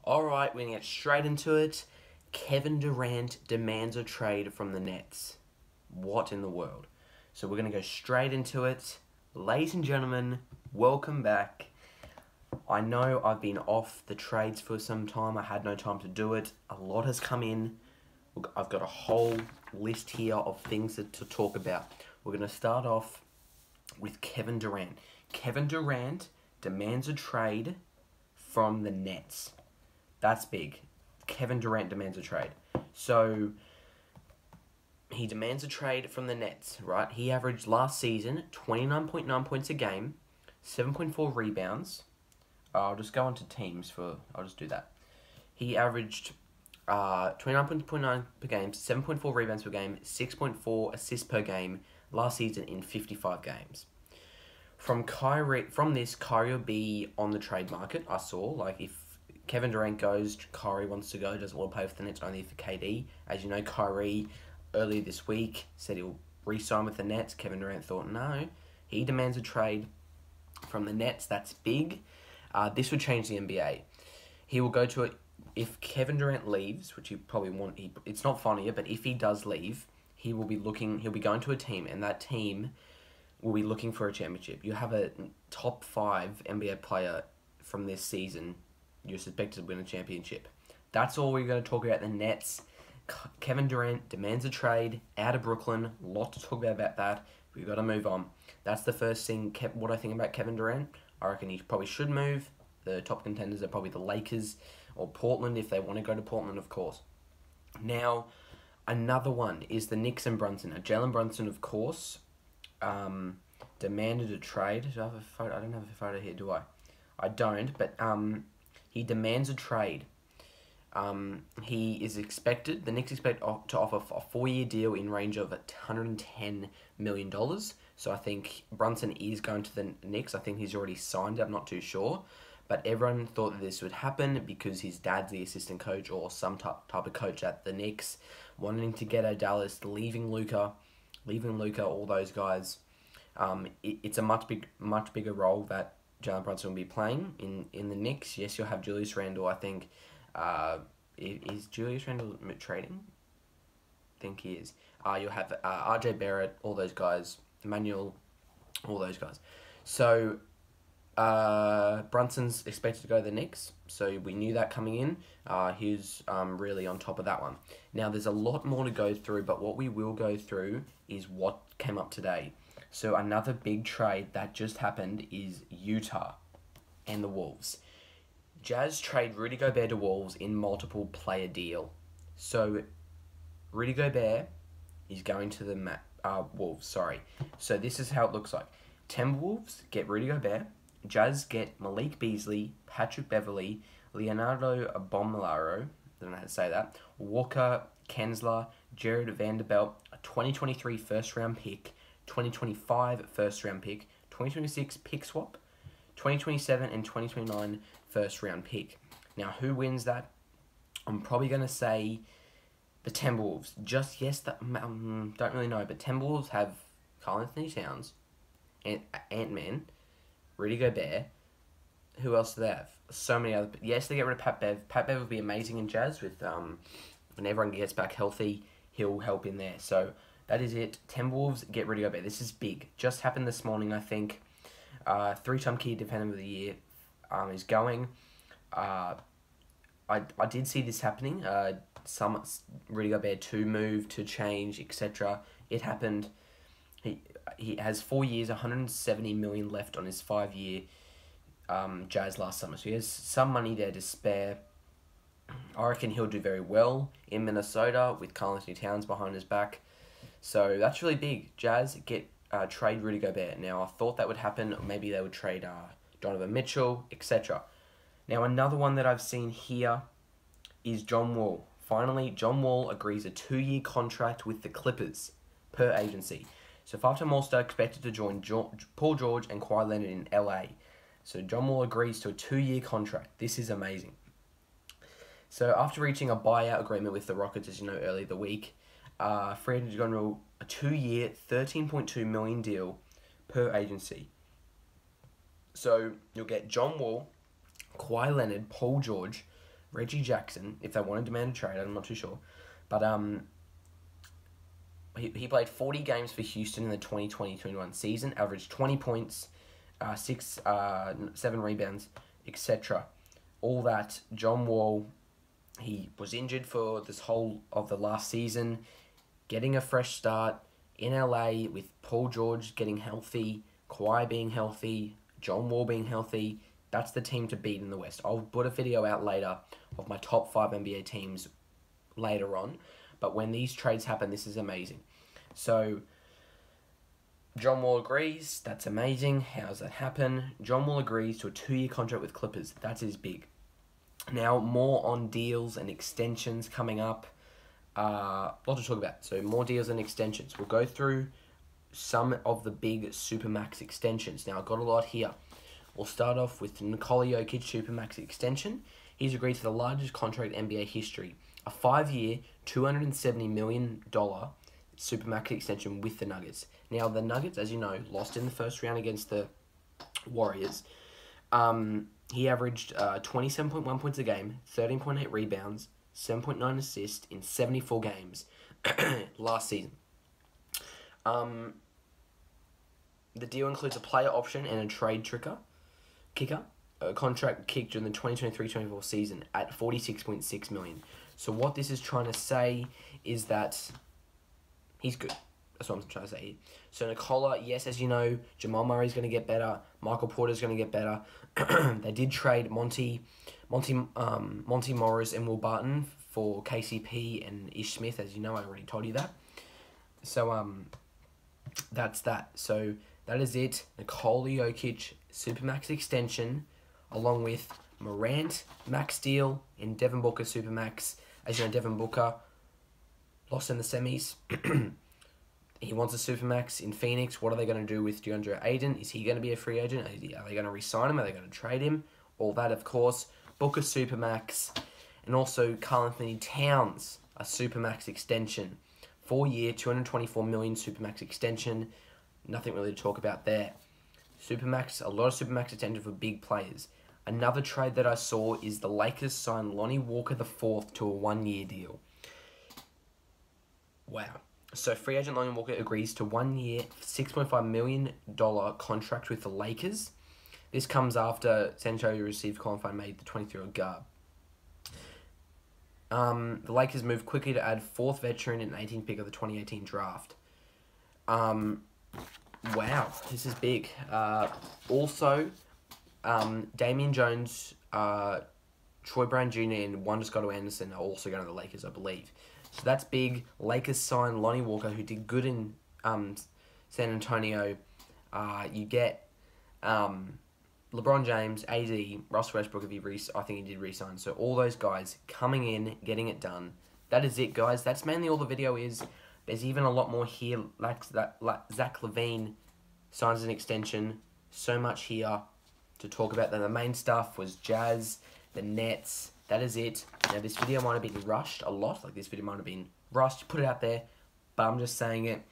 Alright, we're going to get straight into it. Kevin Durant demands a trade from the Nets. What in the world? So we're going to go straight into it. Ladies and gentlemen, welcome back. I know I've been off the trades for some time. I had no time to do it. A lot has come in. I've got a whole list here of things to talk about. We're going to start off with Kevin Durant. Kevin Durant demands a trade from the Nets. That's big. Kevin Durant demands a trade. So, he demands a trade from the Nets, right? He averaged last season 29.9 points a game, 7.4 rebounds. I'll just go on to teams I'll just do that. He averaged 29.9 per game, 7.4 rebounds per game, 6.4 assists per game last season in 55 games. From this, Kyrie will be on the trade market. I saw, like, if Kevin Durant goes, Kyrie wants to go, doesn't want to play for the Nets, only for KD. As you know, Kyrie, earlier this week, said he'll re-sign with the Nets. Kevin Durant thought, no. He demands a trade from the Nets. That's big. This would change the NBA. He will go to if Kevin Durant leaves, which he probably won't, it's not funny, but if he does leave, he'll be going to a team, and that team will be looking for a championship. You have a top 5 NBA player from this season, you're suspected to win a championship. That's all we're going to talk about. The Nets. Kevin Durant demands a trade out of Brooklyn. A lot to talk about that. We've got to move on. That's the first thing. What I think about Kevin Durant. I reckon he probably should move. The top contenders are probably the Lakers or Portland if they want to go to Portland, of course. Now, another one is the Knicks and Brunson. Now, Jalen Brunson, of course, demanded a trade. Do I have a photo? I don't have a photo here, do I? I don't, but he demands a trade. The Knicks expect to offer a 4-year deal in range of $110 million. So I think Brunson is going to the Knicks. I think he's already signed it. I'm not too sure. But everyone thought that this would happen because his dad's the assistant coach or some type of coach at the Knicks, wanting to get out of Dallas, leaving Luka, all those guys. It's a much bigger role that Jalen Brunson will be playing in the Knicks. Yes, you'll have Julius Randle. I think is Julius Randle trading? I think he is. You'll have RJ Barrett, all those guys, Emmanuel, all those guys. So Brunson's expected to go to the Knicks, so we knew that coming in. He's really on top of that one. Now, there's a lot more to go through, but what we will go through is what came up today. So another big trade that just happened is Utah and the Wolves. Jazz trade Rudy Gobert to Wolves in multiple player deal. So Rudy Gobert is going to the Wolves, sorry. So this is how it looks like. Timberwolves get Rudy Gobert. Jazz get Malik Beasley, Patrick Beverley, Leonardo Bomilaro, I don't know how to say that, Walker Kensler, Jared Vanderbilt, a 2023 first-round pick, 2025 first-round pick, 2026 pick swap, 2027 and 2029 first-round pick. Now, who wins that? I'm probably going to say the Timberwolves. Don't really know, but Timberwolves have Karl-Anthony Towns, Ant-Man, Rudy Gobert. Who else do they have? So many other... Yes, they get rid of Pat Bev. Pat Bev will be amazing in Jazz with... when everyone gets back healthy, he'll help in there. So, that is it. Timberwolves get Rudy Gobert. This is big. Just happened this morning, I think. 3-time key defender of the year is going. I did see this happening. Some Rudy Gobert to move, to change, etc. It happened. He has 4 years, $170 million left on his 5-year Jazz last summer. So he has some money there to spare. I reckon he'll do very well in Minnesota with Karl-Anthony Towns behind his back. So that's really big. Jazz trade Rudy Gobert. Now, I thought that would happen. Maybe they would trade Donovan Mitchell, etc. Now, another one that I've seen here is John Wall. Finally, John Wall agrees a 2-year contract with the Clippers per agency. So, 5-time All-Star expected to join Paul George and Kawhi Leonard in LA. So, John Wall agrees to a 2-year contract. This is amazing. So, after reaching a buyout agreement with the Rockets, as you know, earlier the week, free agent is going to a 2-year, $13.2 million deal per agency. So, you'll get John Wall, Kawhi Leonard, Paul George, Reggie Jackson, if they want to demand a trade, I'm not too sure. But he played 40 games for Houston in the 2020-21 season, averaged 20 points, 7 rebounds, etc. All that. John Wall, he was injured for this whole of the last season, getting a fresh start in LA with Paul George getting healthy, Kawhi being healthy, John Wall being healthy. That's the team to beat in the West. I'll put a video out later of my top 5 NBA teams later on. But when these trades happen, this is amazing. So, John Wall agrees. That's amazing. How does that happen? John Wall agrees to a 2-year contract with Clippers. That is big. Now, more on deals and extensions coming up. Lot to talk about. So, more deals and extensions. We'll go through some of the big Supermax extensions. Now, I've got a lot here. We'll start off with Nikola Jokic Supermax extension. He's agreed to the largest contract in NBA history. A 5-year, $270 million Supermax extension with the Nuggets. Now, the Nuggets, as you know, lost in the first round against the Warriors. He averaged 27.1 points a game, 13.8 rebounds, 7.9 assists in 74 games last season. The deal includes a player option and a trade kicker. A contract kicked during the 2023-24 season at $46.6 million. So what this is trying to say is that he's good. That's what I'm trying to say here. So Nikola, yes, as you know, Jamal Murray's going to get better. Michael Porter's going to get better. They did trade Monty Morris and Will Barton for KCP and Ish Smith, as you know. I already told you that. So that's that. So that is it. Nikola Jokic Supermax extension, along with Morant max deal and Devin Booker Supermax. As you know, Devin Booker lost in the semis. He wants a Supermax in Phoenix. What are they going to do with DeAndre Ayton? Is he going to be a free agent? Are they going to re-sign him? Are they going to trade him? All that, of course. Booker Supermax. And also Karl Anthony Towns, a Supermax extension. 4-year, $224 million Supermax extension. Nothing really to talk about there. Supermax, a lot of Supermax extension for big players. Another trade that I saw is the Lakers signed Lonnie Walker IV to a 1-year deal. Wow. So free agent Lonnie Walker agrees to 1-year, $6.5 million contract with the Lakers. This comes after San Antonio received qualifying made the 23-year-old guard. The Lakers moved quickly to add 4th veteran and 18th pick of the 2018 draft. Wow, this is big. Also, Damian Jones, Troy Brown Jr. and Juan Scotto Anderson are also going to the Lakers, I believe. So that's big. Lakers signed Lonnie Walker, who did good in San Antonio. You get LeBron James, AD, Russell Westbrook, I think he did re-sign. So all those guys coming in, getting it done. That is it, guys. That's mainly all the video is. There's even a lot more here. Like Zach LaVine signs an extension. So much here to talk about. The main stuff was Jazz, the Nets. That is it. Now, this video might have been rushed a lot. Like, this video might have been rushed. Put it out there. But I'm just saying it.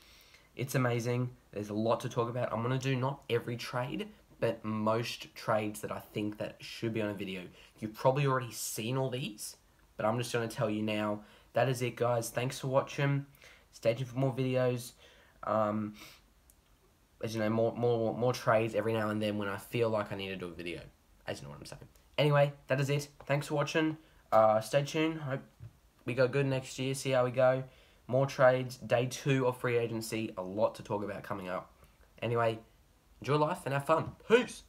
It's amazing. There's a lot to talk about. I'm going to do not every trade, but most trades that I think that should be on a video. You've probably already seen all these, but I'm just going to tell you now. That is it, guys. Thanks for watching. Stay tuned for more videos. As you know, more trades every now and then when I feel like I need to do a video. As you know what I'm saying. Anyway, that is it. Thanks for watching. Stay tuned. Hope we go good next year. See how we go. More trades. Day 2 of free agency. A lot to talk about coming up. Anyway, enjoy life and have fun. Peace.